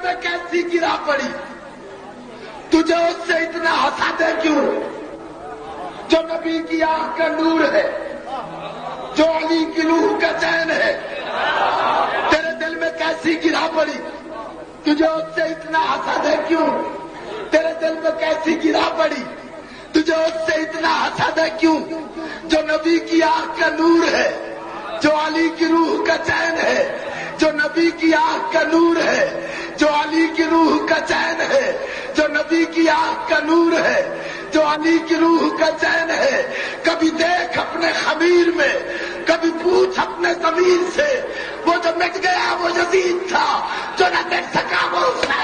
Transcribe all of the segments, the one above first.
میں کیسی گرا پڑی، تجھے اس سے اتنا حسد ہے کیوں؟ جو نبی کی آنکھ کا نور ہے، جو علی کی روح کا چین ہے، تیرے دل میں کیسی گرا پڑی؟ تجھے اس سے اتنا حسد ہے کیوں؟ تیرے دل میں کیسی گرا پڑی؟ تجھے اس سے اتنا حسد ہے کیوں؟ جو نبی کی آنکھ کا نور ہے، جو علی کی روح کا چین ہے، جو نبی کی آنکھ کا نور ہے، جو علی کی روح کا چین ہے، جو نبی کی آنکھ کا نور ہے، جو علی کی روح کا چین ہے۔ کبھی دیکھ اپنے خمیر میں، کبھی پوچھ اپنے ضمیر سے، وہ جو مٹ گیا وہ یزید تھا، جو نہ دیکھ سکا وہ حسین۔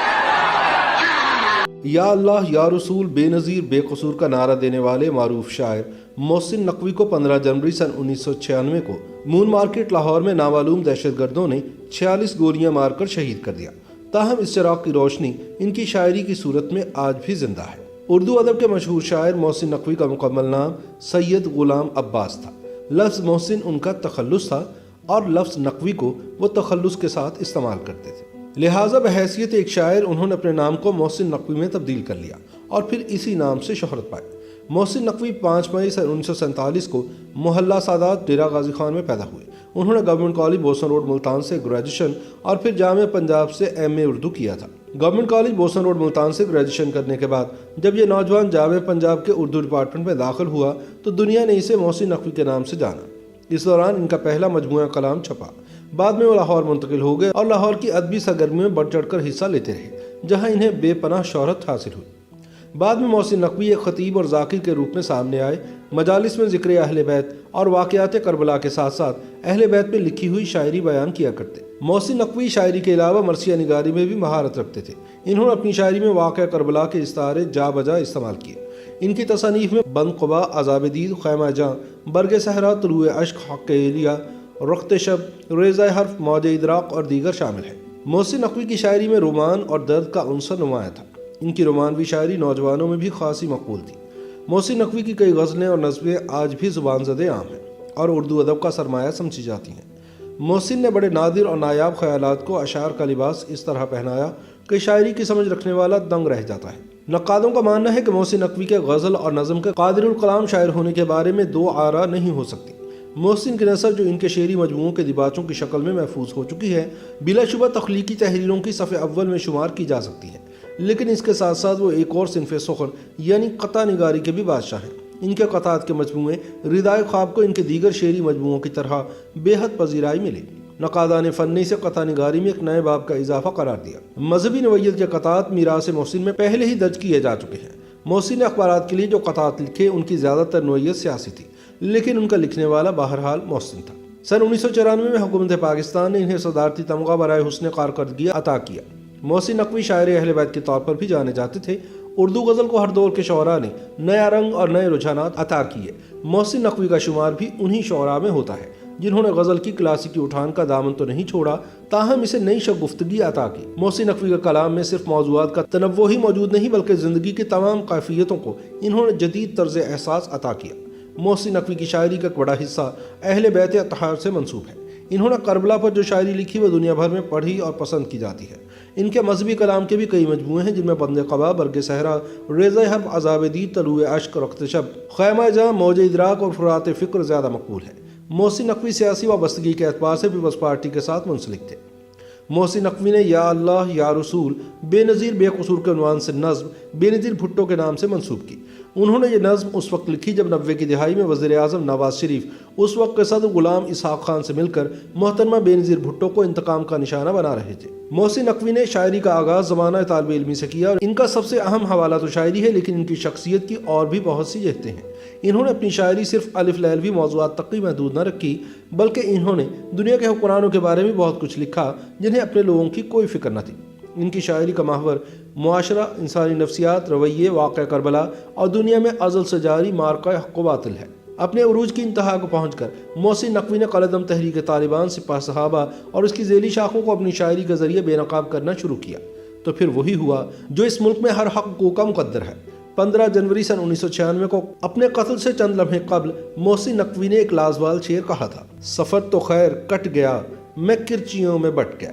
یا اللہ یا رسول بے نظیر بے قصور کا نعرہ دینے والے معروف شاعر محسن نقوی کو 15 جنوری سن 1996 کو مون مارکیٹ لاہور میں نامعلوم دہشت گردوں نے 46 گولیاں مار کر شہید کر دیا۔ تاہم اس چراغ کی روشنی ان کی شاعری کی صورت میں آج بھی زندہ ہے۔ اردو ادب کے مشہور شاعر محسن نقوی کا مکمل نام سید غلام عباس تھا۔ لفظ محسن ان کا تخلص تھا اور لفظ نقوی کو وہ تخلص کے ساتھ استعمال کرتے تھے، لہٰذا بحیثیت ایک شاعر انہوں نے اپنے نام کو محسن نقوی میں تبدیل کر لیا اور پھر اسی نام سے شہرت پائی۔ محسن نقوی 5 مئی سن 1947 کو محلہ سادات ڈیرہ غازی خان میں پیدا ہوئے۔ انہوں نے government college Boston road Multan سے گریجویشن اور پھر جامعہ پنجاب سے ایم اے اردو کیا تھا۔ Government college Boston road Multan سے گریجویشن کرنے کے بعد جب یہ نوجوان جامعہ پنجاب کے اردو ڈپارٹمنٹ میں داخل ہوا تو دنیا نے اسے محسن نقوی کے نام سے جانا۔ اس دوران ان کا پہلا مجموعہ کلام چھپا۔ بعد میں وہ لاہور منتقل ہو گئے اور لاہور کی ادبی سرگرمیوں میں بڑھ چڑھ کر حصہ لیتے رہے، جہاں انہیں بے پناہ شہرت حاصل ہوئی۔ بعد میں محسن نقوی ایک خطیب اور ذاکر کے روپ میں سامنے آئے۔ مجالس میں ذکر اہل بیت اور واقعات کربلا کے ساتھ ساتھ اہل بیت میں لکھی ہوئی شاعری بیان کیا کرتے۔ محسن نقوی شاعری کے علاوہ مرثیہ نگاری میں بھی مہارت رکھتے تھے۔ انہوں نے اپنی شاعری میں واقعہ کربلا کے استعارے جا بجا استعمال کیے۔ ان کی تصانیف میں بند قبا، عذاب دید، خیمہ جاں، برگ صحرا، طلوع اشک، حق ایلیا، رخت شب، ریزہ حرف، موج ادراک اور دیگر شامل ہیں۔ محسن نقوی کی شاعری میں رومان اور درد کا عنصر نمایاں تھا۔ ان کی رومانوی شاعری نوجوانوں میں بھی خاصی مقبول تھی۔ محسن نقوی کی کئی غزلیں اور نظمیں آج بھی زبان زدِ عام ہیں اور اردو ادب کا سرمایہ سمجھی جاتی ہیں۔ محسن نے بڑے نادر اور نایاب خیالات کو اشعار کا لباس اس طرح پہنایا کہ شاعری کی سمجھ رکھنے والا دنگ رہ جاتا ہے۔ نقادوں کا ماننا ہے کہ محسن نقوی کے غزل اور نظم کے قادر الکلام شاعر ہونے کے بارے میں دو آراء نہیں ہو سکتی۔ محسن کی نثر جو ان کے شعری مجموعوں کے دیباچوں کی شکل میں محفوظ ہو چکی ہے، بلا شبہ تخلیقی تحریروں کی صف اول میں شمار کی جا سکتی ہے، لیکن اس کے ساتھ ساتھ وہ ایک اور صنف سخن یعنی قطع نگاری کے بھی بادشاہ ہیں۔ ان کے قطعات کے مجموعے ردائے خواب کو ان کے دیگر شعری مجموعوں کی طرح بے حد پذیرائی ملی۔ نقادان فن نے اسے قطع نگاری میں ایک نئے باب کا اضافہ قرار دیا۔ مذہبی نوعیت کے قطعات میراث محسن میں پہلے ہی درج کیے جا چکے ہیں۔ محسن نے اخبارات کے لیے جو قطعات لکھے ان کی زیادہ تر نوعیت سیاسی تھی، لیکن ان کا لکھنے والا بہرحال محسن تھا۔ سن 1994 میں حکومت پاکستان نے انہیں صدارتی تمغہ برائے حسن کارکردگی عطا کیا۔ محسن نقوی شاعر اہل بیت کے طور پر بھی جانے جاتے تھے۔ اردو غزل کو ہر دور کے شعراء نے نیا رنگ اور نئے رجحانات عطا کیے۔ محسن نقوی کا شمار بھی انہی شعراء میں ہوتا ہے جنہوں نے غزل کی کلاسیکی اٹھان کا دامن تو نہیں چھوڑا، تاہم اسے نئی شگفتگی عطا کی۔ محسن نقوی کے کلام میں صرف موضوعات کا تنوع ہی موجود نہیں بلکہ زندگی کی تمام کیفیتوں کو انہوں نے جدید طرز احساس عطا کیا۔ محسن نقوی کی شاعری کا ایک بڑا حصہ اہل بیت اطہار سے منسوب ہے۔ انہوں نے کربلا پر جو شاعری لکھی وہ دنیا بھر میں پڑھی اور پسند کی جاتی ہے۔ ان کے مذہبی کلام کے بھی کئی مجموعے ہیں جن میں بند قبا، برگ صحرا، ریزہ حرف، عذاب دید، طلوع اشک، رخت شب، خیمہ جاں، موج ادراک اور فرات فکر زیادہ مقبول ہے۔ محسن نقوی سیاسی وابستگی کے اعتبار سے پیپلز پارٹی کے ساتھ منسلک تھے۔ محسن نقوی نے یا اللہ یا رسول بے نظیر بے قصور کے عنوان سے نظم بے نظیر بھٹو کے نام سے منسوب کی۔ انہوں نے یہ نظم اس وقت لکھی جب 90 کی دہائی میں وزیر اعظم نواز شریف اس وقت کے صدر غلام اسحاق خان سے مل کر محترمہ بے نظیر بھٹو کو انتقام کا نشانہ بنا رہے تھے۔ محسن نقوی نے شاعری کا آغاز زمانہ طالب علمی سے کیا اور ان کا سب سے اہم حوالہ تو شاعری ہے، لیکن ان کی شخصیت کی اور بھی بہت سی جہتیں ہیں۔ انہوں نے اپنی شاعری صرف الف لیلوی موضوعات تک ہی محدود نہ رکھی، بلکہ انہوں نے دنیا کے حکمرانوں کے بارے میں بہت کچھ لکھا جنہیں اپنے لوگوں کی کوئی فکر نہ تھی۔ ان کی شاعری کا محور معاشرہ، انسانی نفسیات، رویے، واقعہ کربلا اور دنیا میں ازل سے جاری معرکہ حق و باطل ہے۔ اپنے عروج کی انتہا کو پہنچ کر محسن نقوی نے قلعدم تحریک طالبان، سپاہ صحابہ اور اس کی ذیلی شاخوں کو اپنی شاعری کے ذریعے بے نقاب کرنا شروع کیا، تو پھر وہی ہوا جو اس ملک میں ہر حق کو کا مقدر ہے۔ 15 جنوری سن 1996 کو اپنے قتل سے چند لمحے قبل محسن نقوی نے ایک لازوال شعر کہا تھا: سفر تو خیر کٹ گیا، میں کرچیوں میں بٹ گیا۔